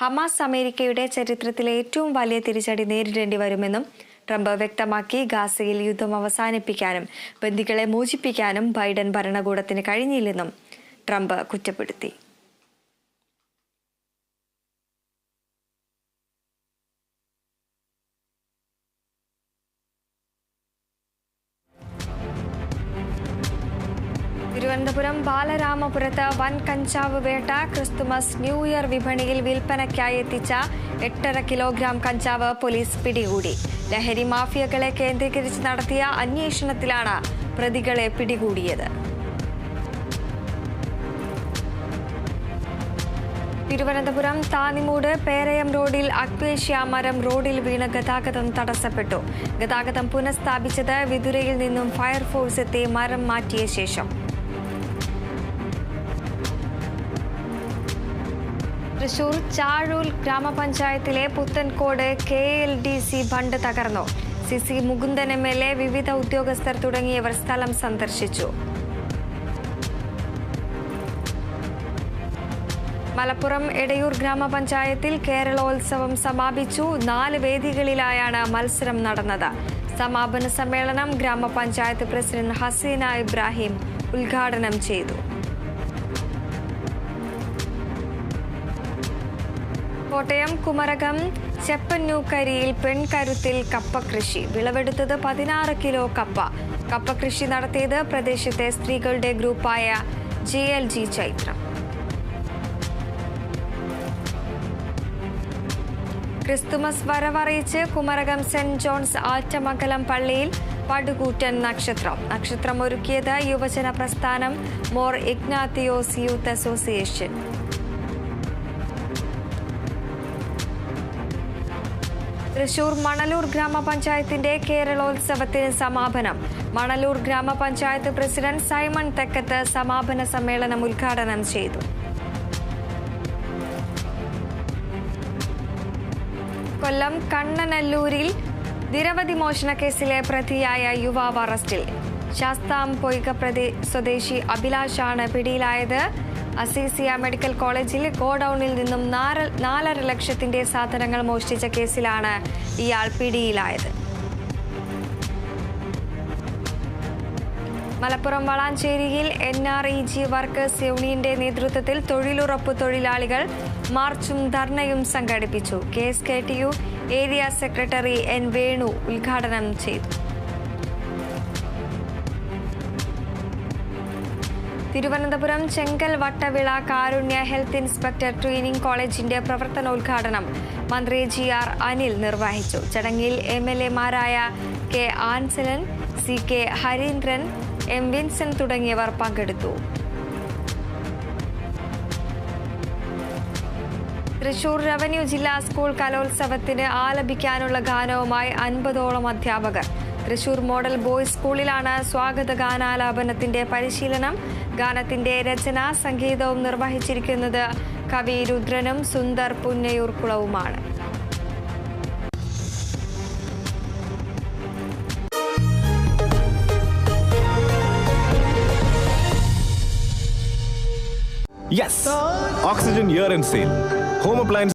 Hamas അമേരിക്കയുടെ ചരിത്രത്തിലെ ഏറ്റവും വലിയ തിരിച്ചടി നേരിടേണ്ടി വരുമെന്നും ട്രംപ് വ്യക്തമാക്കി. ഗാസയിൽ യുദ്ധം അവസാനിപ്പിക്കാനും ബന്ദികളെ മോചിപ്പിക്കാനും ബൈഡൻ ഭരണകൂടത്തിന് കഴിഞ്ഞില്ലെന്നും ട്രംപ് കുറ്റപ്പെടുത്തി. തിരുവനന്തപുരം ബാലരാമപുരത്ത് വൻ കഞ്ചാവ് വേട്ട. ക്രിസ്തുമസ് ന്യൂ ഇയർ വിപണിയിൽ വിൽപ്പനയ്ക്കായി എത്തിച്ച 8.5 കിലോഗ്രാം കഞ്ചാവ് പോലീസ് പിടികൂടി. ലഹരി മാഫിയകളെ കേന്ദ്രീകരിച്ച് നടത്തിയ അന്വേഷണത്തിലാണ് പ്രതികളെ പിടികൂടിയത്. തിരുവനന്തപുരം താന്നിമൂട് പേരയം റോഡിൽ അക്വേഷ്യ മരം റോഡിൽ വീണ് ഗതാഗതം തടസ്സപ്പെട്ടു. ഗതാഗതം പുനഃസ്ഥാപിച്ചത് വിതുരയിൽ നിന്നും ഫയർഫോഴ്സ് എത്തി മരം മാറ്റിയ ശേഷം. തൃശൂർ ചാഴൂർ ഗ്രാമപഞ്ചായത്തിലെ പുത്തൻകോട് KLDC ബണ്ട് തകർന്നു. CC മുകുന്ദൻ MLA, വിവിധ ഉദ്യോഗസ്ഥർ തുടങ്ങിയവർ സ്ഥലം സന്ദർശിച്ചു. മലപ്പുറം എടയൂർ ഗ്രാമപഞ്ചായത്തിൽ കേരളോത്സവം സമാപിച്ചു. 4 വേദികളിലായാണ് മത്സരം നടന്നത്. സമാപന സമ്മേളനം ഗ്രാമപഞ്ചായത്ത് പ്രസിഡന്റ് ഹസീന ഇബ്രാഹിം ഉദ്ഘാടനം ചെയ്തു. കോട്ടയം കുമരകം ചെപ്പന്നൂക്കരിയിൽ പെൺകരുത്തിൽ കപ്പ കൃഷി. വിളവെടുത്തത് 16 കിലോ കപ്പ. കപ്പ കൃഷി നടത്തിയത് പ്രദേശത്തെ സ്ത്രീകളുടെ ഗ്രൂപ്പായ JLG ചൈത്രം. ക്രിസ്തുമസ് വരവറിയിച്ച് കുമരകം സെന്റ് ജോൺസ് ആറ്റമംഗലം പള്ളിയിൽ പടുകൂറ്റൻ നക്ഷത്രം. നക്ഷത്രം ഒരുക്കിയത് യുവജന പ്രസ്ഥാനം മോർ ഇഗ്നാത്തിയോസ് യൂത്ത് അസോസിയേഷൻ. തൃശൂർ മണലൂർ ഗ്രാമപഞ്ചായത്തിന്റെ കേരളോത്സവത്തിന് സമാപനം. മണലൂർ ഗ്രാമപഞ്ചായത്ത് പ്രസിഡന്റ് സൈമൺ തെക്കത്ത് സമാപന സമ്മേളനം ഉദ്ഘാടനം ചെയ്തു. കൊല്ലം കണ്ണനല്ലൂരിൽ നിരവധി മോഷണ കേസിലെ പ്രതിയായ യുവാവ് അറസ്റ്റിൽ. ശാസ്താംപൊയ്ക സ്വദേശി അഭിലാഷാണ് പിടിയിലായത്. അസീസിയ മെഡിക്കൽ കോളേജിൽ ഗോഡൌണിൽ നിന്നും 4.5 ലക്ഷത്തിന്റെ സാധനങ്ങൾ മോഷ്ടിച്ച കേസിലാണ് ഇയാൾ പിടിയിലായത്. മലപ്പുറം വളാഞ്ചേരിയിൽ NREG വർക്കേഴ്സ് യൂണിയന്റെ നേതൃത്വത്തിൽ തൊഴിലുറപ്പ് തൊഴിലാളികൾ മാർച്ചും ധർണയും സംഘടിപ്പിച്ചു. KSKTU area secretary N Venu ഉദ്ഘാടനം ചെയ്തു. തിരുവനന്തപുരം ചെങ്കൽ വട്ടവിള കാരുണ്യ ഹെൽത്ത് ഇൻസ്പെക്ടർ ട്രെയിനിംഗ് കോളേജിന്റെ പ്രവർത്തനോദ്ഘാടനം മന്ത്രി GR അനിൽ നിർവഹിച്ചു. ചടങ്ങിൽ MLA മാരായ K Ansalan, CK Harindran, M Vincent തുടങ്ങിയവർ പങ്കെടുത്തു. തൃശൂർ റവന്യൂ ജില്ലാ സ്കൂൾ കലോത്സവത്തിന് ആലപിക്കാനുള്ള ഗാനവുമായി 50ഓളം അധ്യാപകർ. തൃശൂർ മോഡൽ ബോയ്സ് സ്കൂളിലാണ് സ്വാഗത ഗാനാലാപനത്തിന്റെ പരിശീലനം. ഗാനത്തിന്റെ രചന സംഗീതവും നിർവഹിച്ചിരിക്കുന്നത് കവി രുദ്രനും Sundar പുന്നയൂർക്കുളവുമാണ്. Yes! Oxygen year-end sale. Home appliance